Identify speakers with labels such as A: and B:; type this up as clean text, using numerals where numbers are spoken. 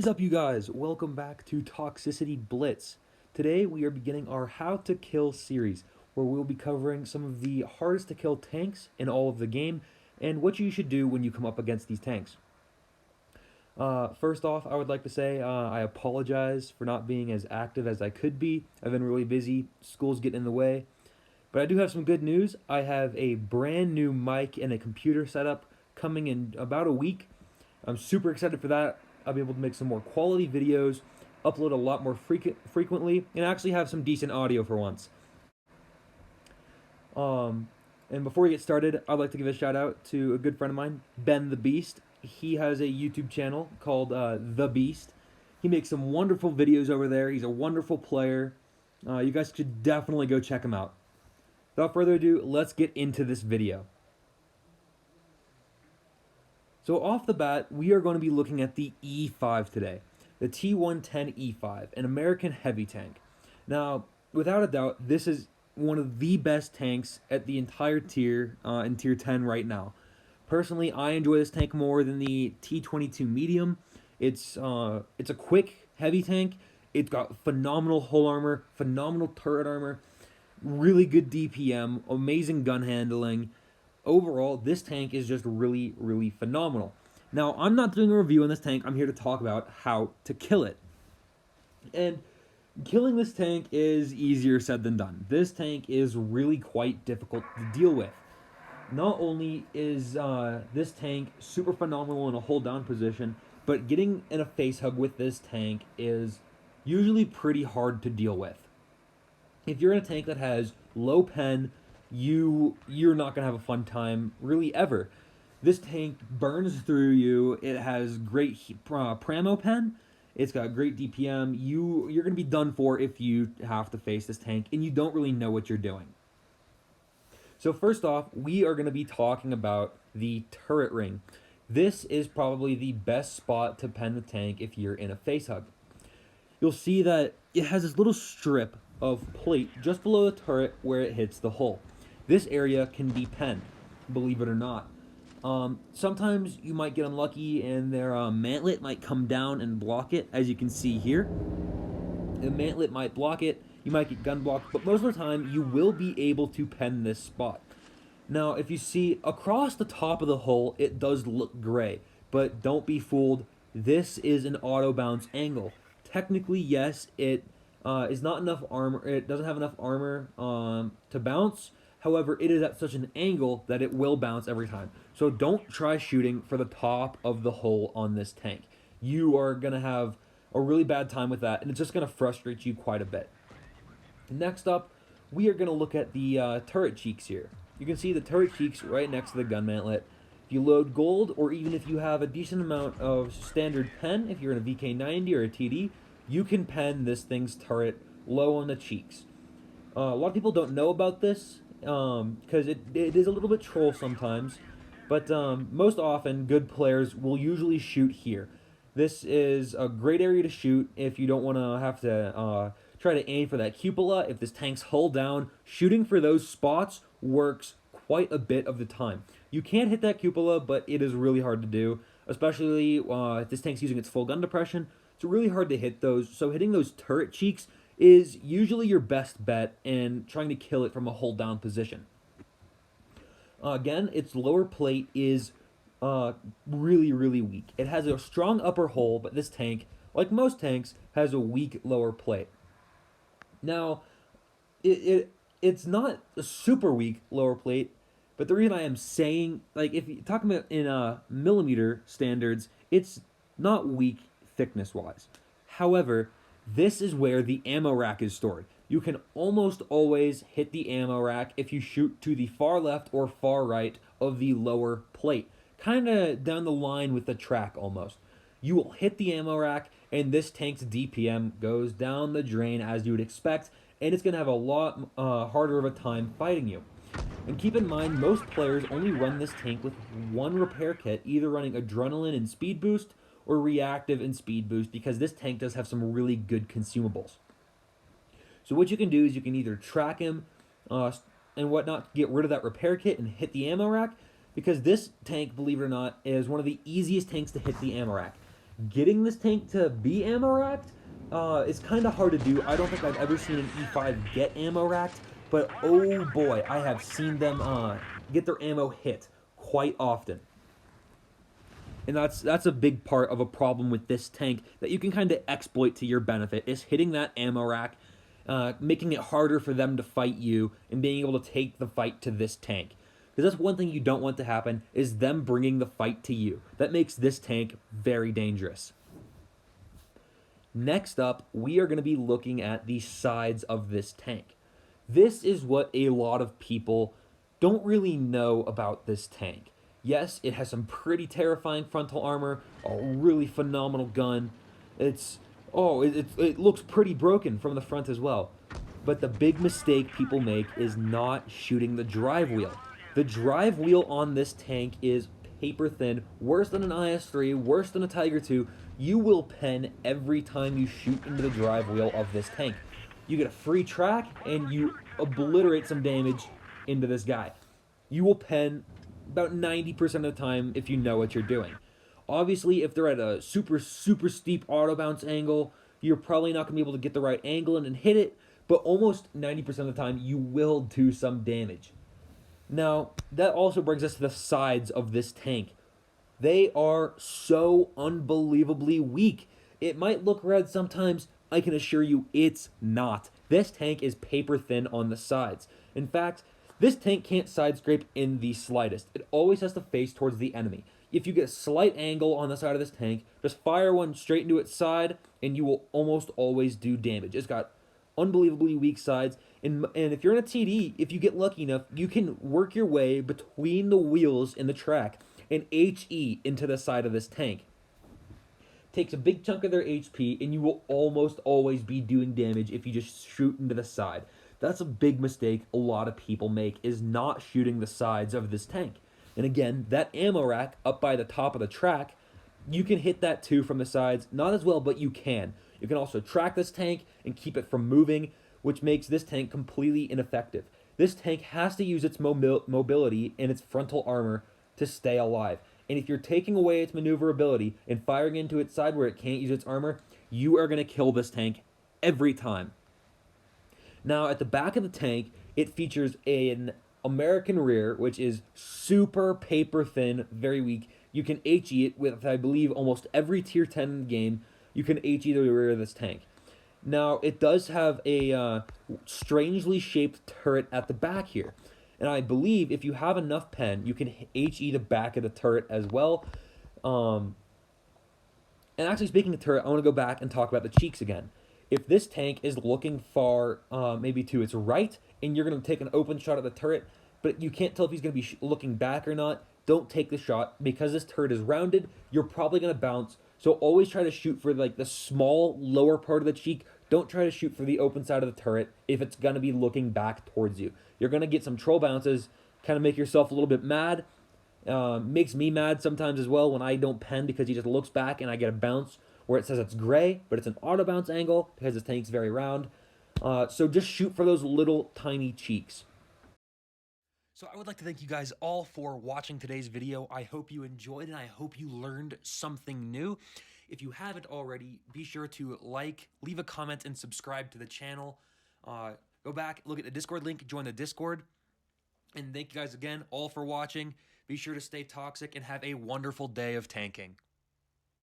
A: What is up, you guys? Welcome back to Toxicity Blitz. Today we are beginning our How to Kill series, where we'll be covering some of the hardest to kill tanks in all of the game, and what you should do when you come up against these tanks. First off, I would like to say I apologize for not being as active as I could be. I've been really busy, school's getting in the way. But I do have some good news. I have a brand new mic and a computer setup coming in about a week. I'm super excited for that. I'll be able to make some more quality videos, upload a lot more frequently, and actually have some decent audio for once. And before we get started, I'd like to give a shout out to a good friend of mine, Ben the Beast. He has a YouTube channel called The Beast. He makes some wonderful videos over there. He's a wonderful player. You guys should definitely go check him out. Without further ado, let's get into this video. So off the bat, we are going to be looking at the E5 today, the T110E5, an American heavy tank. Now, without a doubt, this is one of the best tanks at the entire tier, in tier 10 right now. Personally, I enjoy this tank more than the T22 medium. It's a quick, heavy tank. It's got phenomenal hull armor, phenomenal turret armor, really good DPM, amazing gun handling. Overall, this tank is just really, really phenomenal. Now, I'm not doing a review on this tank. I'm here to talk about how to kill it. And killing this tank is easier said than done. This tank is really quite difficult to deal with. Not only is this tank super phenomenal in a hold down position, but getting in a face hug with this tank is usually pretty hard to deal with. If you're in a tank that has low pen, you're not going to have a fun time really ever. This tank burns through you. It has great pramo pen. It's got great DPM. You're going to be done for if you have to face this tank and you don't really know what you're doing. So first off, we are going to be talking about the turret ring. This is probably the best spot to pen the tank if you're in a face hug. You'll see that it has this little strip of plate just below the turret where it hits the hull. This area can be penned, believe it or not. Sometimes you might get unlucky and their mantlet might come down and block it, as you can see here. The mantlet might block it, you might get gun blocked, but most of the time you will be able to pen this spot. Now, if you see across the top of the hull, it does look gray, but don't be fooled. This is an auto bounce angle. Technically, yes, it is not enough armor. It doesn't have enough armor to bounce. However, it is at such an angle that it will bounce every time. So don't try shooting for the top of the hull on this tank. You are going to have a really bad time with that, and it's just going to frustrate you quite a bit. Next up, we are going to look at the turret cheeks here. You can see the turret cheeks right next to the gun mantlet. If you load gold, or even if you have a decent amount of standard pen, if you're in a VK90 or a TD, you can pen this thing's turret low on the cheeks. A lot of people don't know about this because it is a little bit troll sometimes, but most often good players will usually shoot here. This is a great area to shoot if you don't want to have to try to aim for that cupola. If this tank's hull down, shooting for those spots works quite a bit of the time. You can hit that cupola, but it is really hard to do, especially if this tank's using its full gun depression. It's really hard to hit those, so hitting those turret cheeks is usually your best bet in trying to kill it from a hold down position. Again, its lower plate is really, really weak. It has a strong upper hull, but this tank, like most tanks, has a weak lower plate. Now, it's not a super weak lower plate, but the reason I am saying, like, if you're talking about in millimeter standards, it's not weak thickness-wise. However, this is where the ammo rack is stored. You can almost always hit the ammo rack if you shoot to the far left or far right of the lower plate. Kind of down the line with the track almost. You will hit the ammo rack and this tank's DPM goes down the drain as you would expect, and it's going to have a lot harder of a time fighting you. And keep in mind, most players only run this tank with one repair kit, either running adrenaline and speed boost or reactive and speed boost, because this tank does have some really good consumables. So what you can do is you can either track him and whatnot, get rid of that repair kit and hit the ammo rack, because this tank, believe it or not, is one of the easiest tanks to hit the ammo rack. Getting this tank to be ammo racked is kind of hard to do. I don't think I've ever seen an E5 get ammo racked, but oh boy, I have seen them get their ammo hit quite often. And that's a big part of a problem with this tank that you can kind of exploit to your benefit, is hitting that ammo rack, making it harder for them to fight you, and being able to take the fight to this tank. Because that's one thing you don't want to happen, is them bringing the fight to you. That makes this tank very dangerous. Next up, we are going to be looking at the sides of this tank. This is what a lot of people don't really know about this tank. Yes, it has some pretty terrifying frontal armor, a really phenomenal gun. It looks pretty broken from the front as well. But the big mistake people make is not shooting the drive wheel. The drive wheel on this tank is paper thin, worse than an IS-3, worse than a Tiger II. You will pen every time you shoot into the drive wheel of this tank. You get a free track and you obliterate some damage into this guy. You will pen about 90% of the time if you know what you're doing. Obviously, if they're at a super steep auto bounce angle, you're probably not going to be able to get the right angle in and hit it, but almost 90% of the time you will do some damage. Now, that also brings us to the sides of this tank. They are so unbelievably weak. It might look red sometimes. I can assure you it's not. This tank is paper thin on the sides. In fact, this tank can't side scrape in the slightest. It always has to face towards the enemy. If you get a slight angle on the side of this tank, just fire one straight into its side, and you will almost always do damage. It's got unbelievably weak sides, and if you're in a TD, if you get lucky enough, you can work your way between the wheels in the track and HE into the side of this tank. Takes a big chunk of their HP, and you will almost always be doing damage if you just shoot into the side. That's a big mistake a lot of people make, is not shooting the sides of this tank. And again, that ammo rack up by the top of the track, you can hit that too from the sides. Not as well, but you can. You can also track this tank and keep it from moving, which makes this tank completely ineffective. This tank has to use its mobility and its frontal armor to stay alive. And if you're taking away its maneuverability and firing into its side where it can't use its armor, you are going to kill this tank every time. Now, at the back of the tank, it features an American rear, which is super paper thin, very weak. You can HE it with, I believe, almost every tier 10 in the game. You can HE the rear of this tank. Now, it does have a strangely shaped turret at the back here. And I believe if you have enough pen, you can HE the back of the turret as well. And actually, speaking of turret, I want to go back and talk about the cheeks again. If this tank is looking far, maybe to its right, and you're going to take an open shot at the turret, but you can't tell if he's going to be looking back or not, don't take the shot. Because this turret is rounded, you're probably going to bounce. So always try to shoot for like the small lower part of the cheek. Don't try to shoot for the open side of the turret if it's going to be looking back towards you. You're going to get some troll bounces, kind of make yourself a little bit mad. Makes me mad sometimes as well when I don't pen because he just looks back and I get a bounce where it says it's gray, but it's an auto bounce angle because this tank's very round. So just shoot for those little tiny cheeks. So I would like to thank you guys all for watching today's video. I hope you enjoyed and I hope you learned something new. If you haven't already, be sure to like, leave a comment, and subscribe to the channel. Go back, look at the Discord link, join the Discord. And thank you guys again all for watching. Be sure to stay toxic and have a wonderful day of tanking.